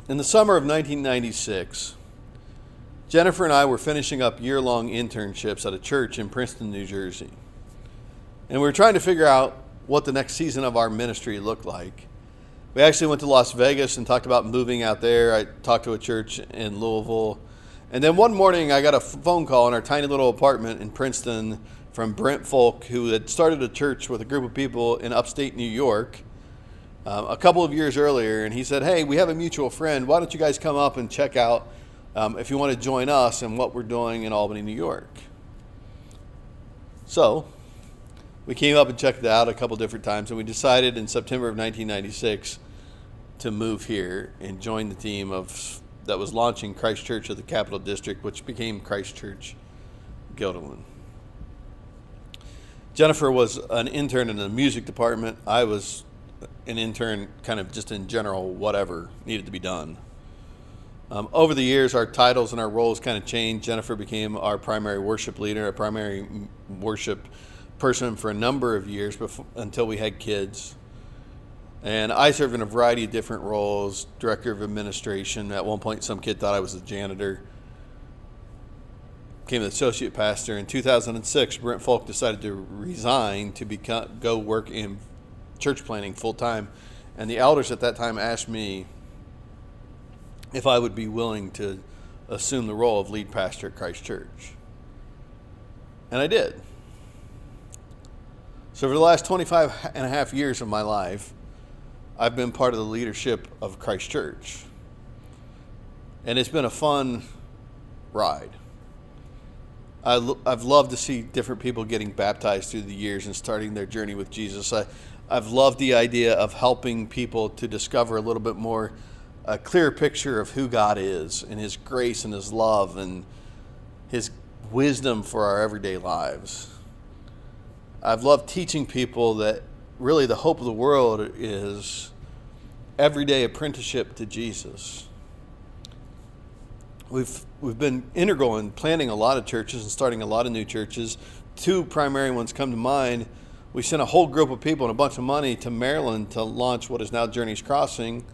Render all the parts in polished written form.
In the summer of 1996, Jennifer and I were finishing up year-long internships at a church in Princeton, New Jersey. And we were trying to figure out what the next season of our ministry looked like. We actually went to Las Vegas and talked about moving out there. I talked to a church in Louisville. And then one morning I got a phone call in our tiny little apartment in Princeton from Brent Folk, who had started a church with a group of people in upstate New York a couple of years earlier. And he said, hey, we have a mutual friend. Why don't you guys come up and check out if you want to join us and what we're doing in Albany, New York. So we came up and checked it out a couple different times, and we decided in September of 1996 to move here and join the team that was launching Christ Church of the Capital District, which became Christ Church Guilderland. Jennifer was an intern in the music department. I was an intern kind of just in general, whatever needed to be done. Over the years, our titles and our roles kind of changed. Jennifer became our primary worship leader, our primary worship person for a number of years until we had kids. And I served in a variety of different roles, director of administration. At one point, some kid thought I was a janitor. Became the associate pastor. In 2006, Brent Folk decided to resign to go work in church planning full time. And the elders at that time asked me if I would be willing to assume the role of lead pastor at Christ Church. And I did. So for the last 25 and a half years of my life, I've been part of the leadership of Christ Church. And it's been a fun ride. I've loved to see different people getting baptized through the years and starting their journey with Jesus. I've loved the idea of helping people to discover a little bit more, a clearer picture of who God is and His grace and His love and His wisdom for our everyday lives. I've loved teaching people that really the hope of the world is everyday apprenticeship to Jesus. We've been integral in planning a lot of churches and starting a lot of new churches. Two primary ones come to mind. We sent a whole group of people and a bunch of money to Maryland to launch what is now Journeys Crossing.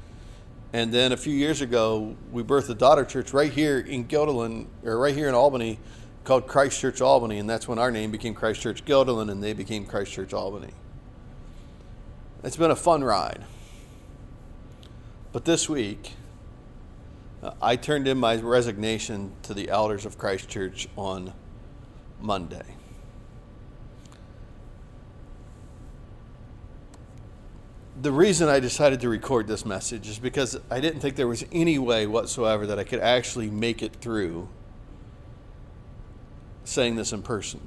And then a few years ago, we birthed a daughter church right here in Guilderland, or right here in Albany, called Christ Church Albany. And that's when our name became Christ Church Guilderland and they became Christ Church Albany. It's been a fun ride. But this week, I turned in my resignation to the elders of Christ Church on Monday. The reason I decided to record this message is because I didn't think there was any way whatsoever that I could actually make it through saying this in person.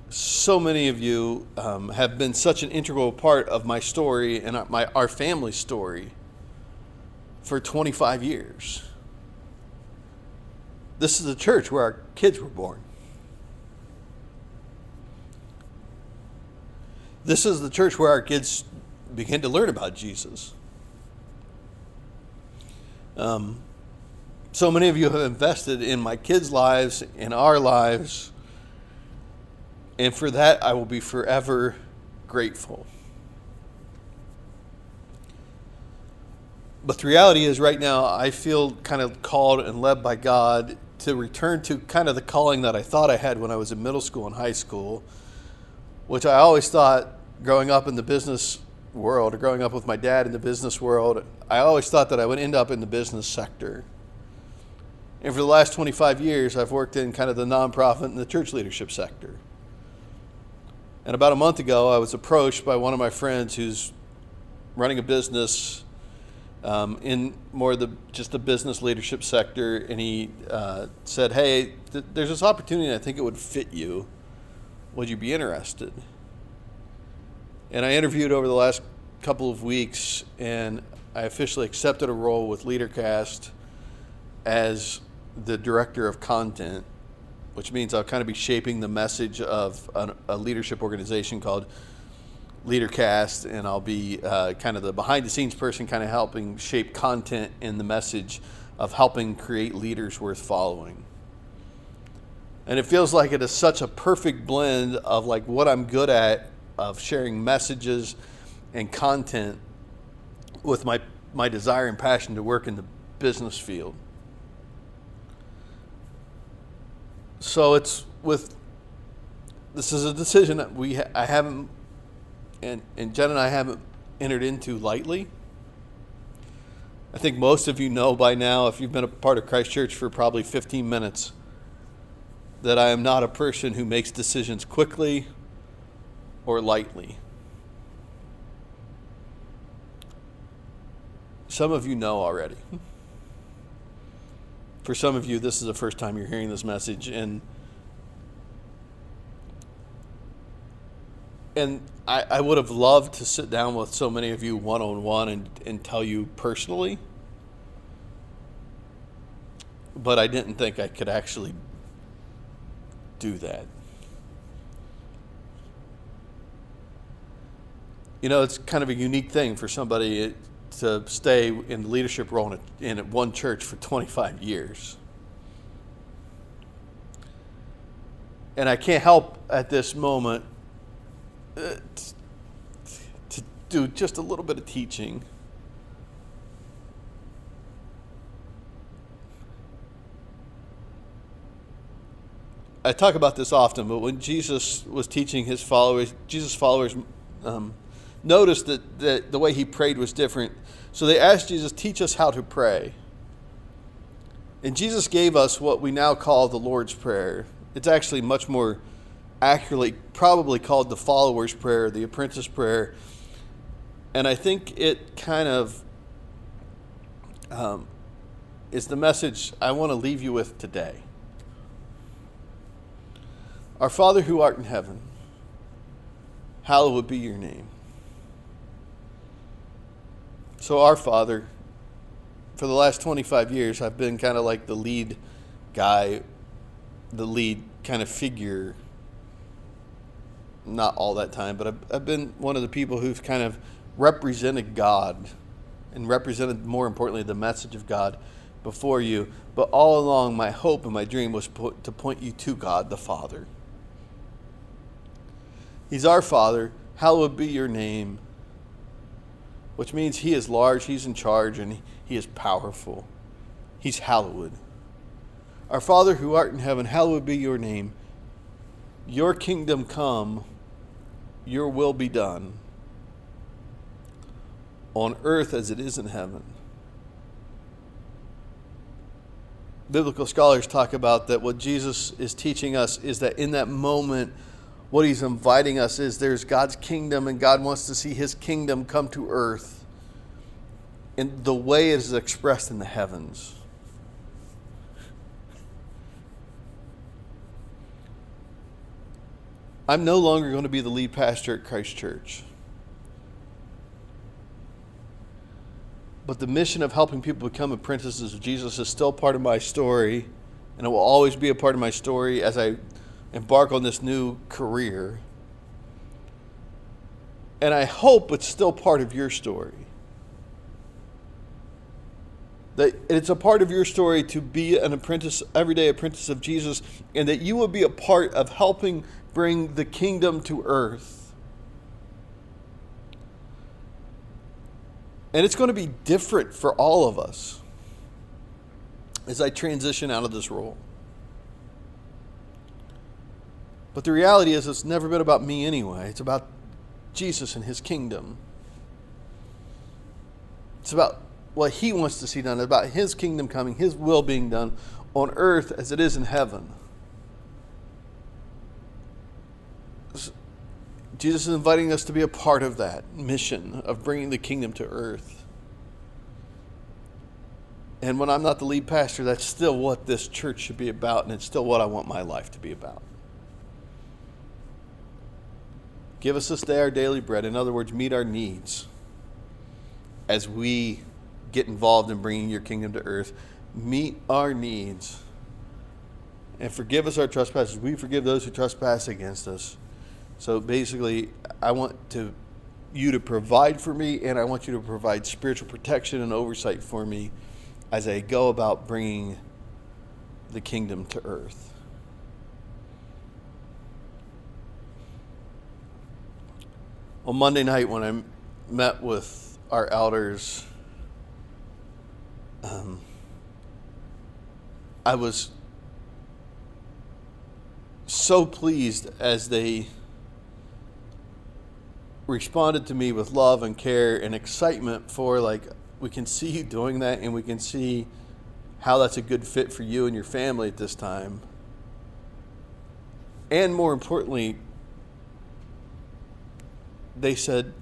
So many of you have been such an integral part of my story and our family's story for 25 years. This is the church where our kids were born. This is the church where our kids began to learn about Jesus. So many of you have invested in my kids' lives, in our lives, and for that I will be forever grateful. But the reality is right now I feel kind of called and led by God to return to kind of the calling that I thought I had when I was in middle school and high school, which I always thought growing up in the business world, or growing up with my dad in the business world, I always thought that I would end up in the business sector. And for the last 25 years, I've worked in kind of the nonprofit and the church leadership sector. And about a month ago, I was approached by one of my friends who's running a business in more just the business leadership sector, and he said, hey, there's this opportunity, and I think it would fit you. Would you be interested? And I interviewed over the last couple of weeks, and I officially accepted a role with LeaderCast as the director of content, which means I'll kind of be shaping the message of a leadership organization called LeaderCast, and I'll be kind of the behind-the-scenes person, kind of helping shape content and the message of helping create leaders worth following. And it feels like it is such a perfect blend of like what I'm good at, of sharing messages and content with my my desire and passion to work in the business field. So this is a decision that I haven't, and Jen and I haven't entered into lightly. I think most of you know by now, if you've been a part of Christ Church for probably 15 minutes, that I am not a person who makes decisions quickly or lightly. Some of you know already. For some of you, this is the first time you're hearing this message, and I would have loved to sit down with so many of you one-on-one and tell you personally, but I didn't think I could actually do that. You know, it's kind of a unique thing for somebody to stay in the leadership role in one church for 25 years. And I can't help at this moment to do just a little bit of teaching. I talk about this often, but when Jesus was teaching his followers, Jesus' followers noticed that the way he prayed was different. So they asked Jesus, teach us how to pray. And Jesus gave us what we now call the Lord's Prayer. It's actually much more accurately probably called the follower's prayer, the apprentice prayer. And I think it kind of is the message I want to leave you with today. Our Father who art in heaven, hallowed be your name. So our Father, for the last 25 years, I've been kind of like the lead guy, the lead kind of figure. Not all that time, but I've been one of the people who've kind of represented God and represented, more importantly, the message of God before you. But all along, my hope and my dream was to point you to God the Father. He's our Father. Hallowed be your name. Which means he is large, he's in charge, and he is powerful. He's hallowed. Our Father who art in heaven, hallowed be your name. Your kingdom come, your will be done, on earth as it is in heaven. Biblical scholars talk about that what Jesus is teaching us is that in that moment, what he's inviting us is there's God's kingdom, and God wants to see his kingdom come to earth in the way it is expressed in the heavens. I'm no longer going to be the lead pastor at Christ Church. But the mission of helping people become apprentices of Jesus is still part of my story, and it will always be a part of my story as I embark on this new career. And I hope it's still part of your story. That it's a part of your story to be an apprentice, everyday apprentice of Jesus, and that you will be a part of helping bring the kingdom to earth. And it's going to be different for all of us as I transition out of this role. But the reality is it's never been about me anyway. It's about Jesus and his kingdom. It's about what he wants to see done, about his kingdom coming, his will being done on earth as it is in heaven. Jesus is inviting us to be a part of that mission of bringing the kingdom to earth. And when I'm not the lead pastor, that's still what this church should be about, and it's still what I want my life to be about. Give us this day our daily bread. In other words, meet our needs as we get involved in bringing your kingdom to earth. Meet our needs. And forgive us our trespasses. We forgive those who trespass against us. So basically, I want you to provide for me, and I want you to provide spiritual protection and oversight for me as I go about bringing the kingdom to earth. On Monday night when I met with our elders, I was so pleased as they responded to me with love and care and excitement for, like, we can see you doing that, and we can see how that's a good fit for you and your family at this time. And more importantly, they said,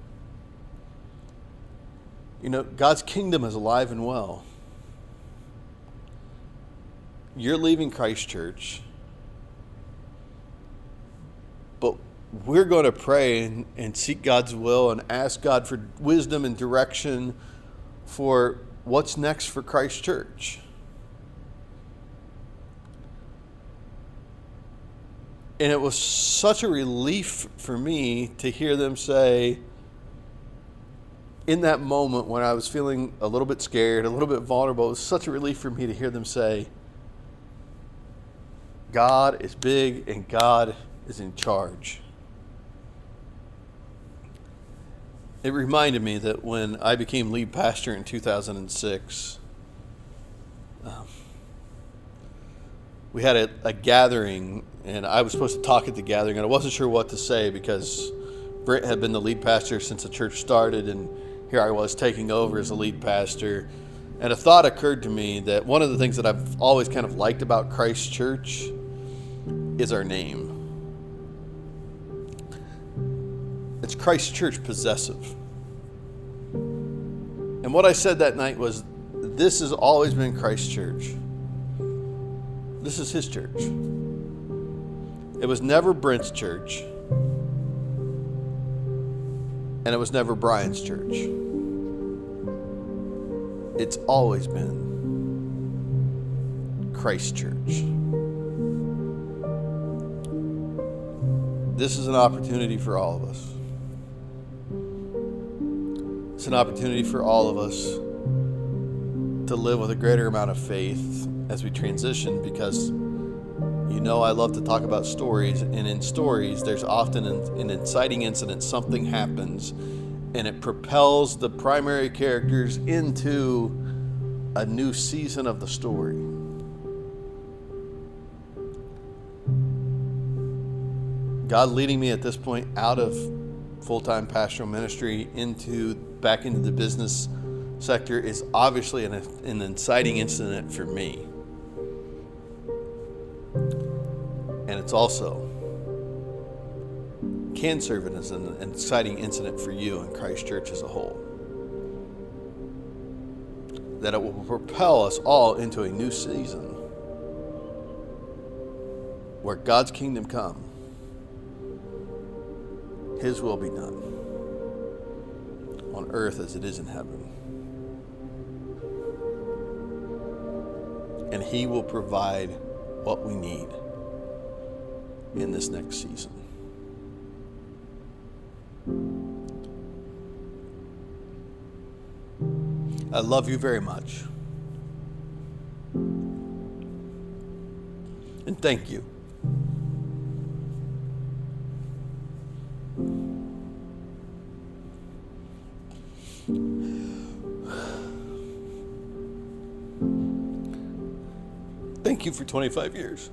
God's kingdom is alive and well. You're leaving Christ Church, but we're going to pray and seek God's will and ask God for wisdom and direction for what's next for Christ Church. And it was such a relief for me to hear them say, in that moment when I was feeling a little bit scared, a little bit vulnerable, it was such a relief for me to hear them say, God is big and God is in charge. It reminded me that when I became lead pastor in 2006, we had a gathering, and I was supposed to talk at the gathering, and I wasn't sure what to say because Britt had been the lead pastor since the church started, and here I was taking over as a lead pastor. And a thought occurred to me that one of the things that I've always kind of liked about Christ Church is our name. It's Christ Church possessive. And what I said that night was, this has always been Christ Church. This is his church. It was never Brent's church. And it was never Brian's church. It's always been Christ Church. This is an opportunity for all of us. It's an opportunity for all of us to live with a greater amount of faith as we transition, because I love to talk about stories, and in stories there's often an inciting incident. Something happens and it propels the primary characters into a new season of the story. God leading me at this point out of full-time pastoral ministry back into the business sector is obviously an inciting incident for me. And it's also can serve as an exciting incident for you and Christ Church as a whole. That it will propel us all into a new season where God's kingdom come, his will be done on earth as it is in heaven. And he will provide what we need in this next season. I love you very much. And thank you. Thank you for 25 years.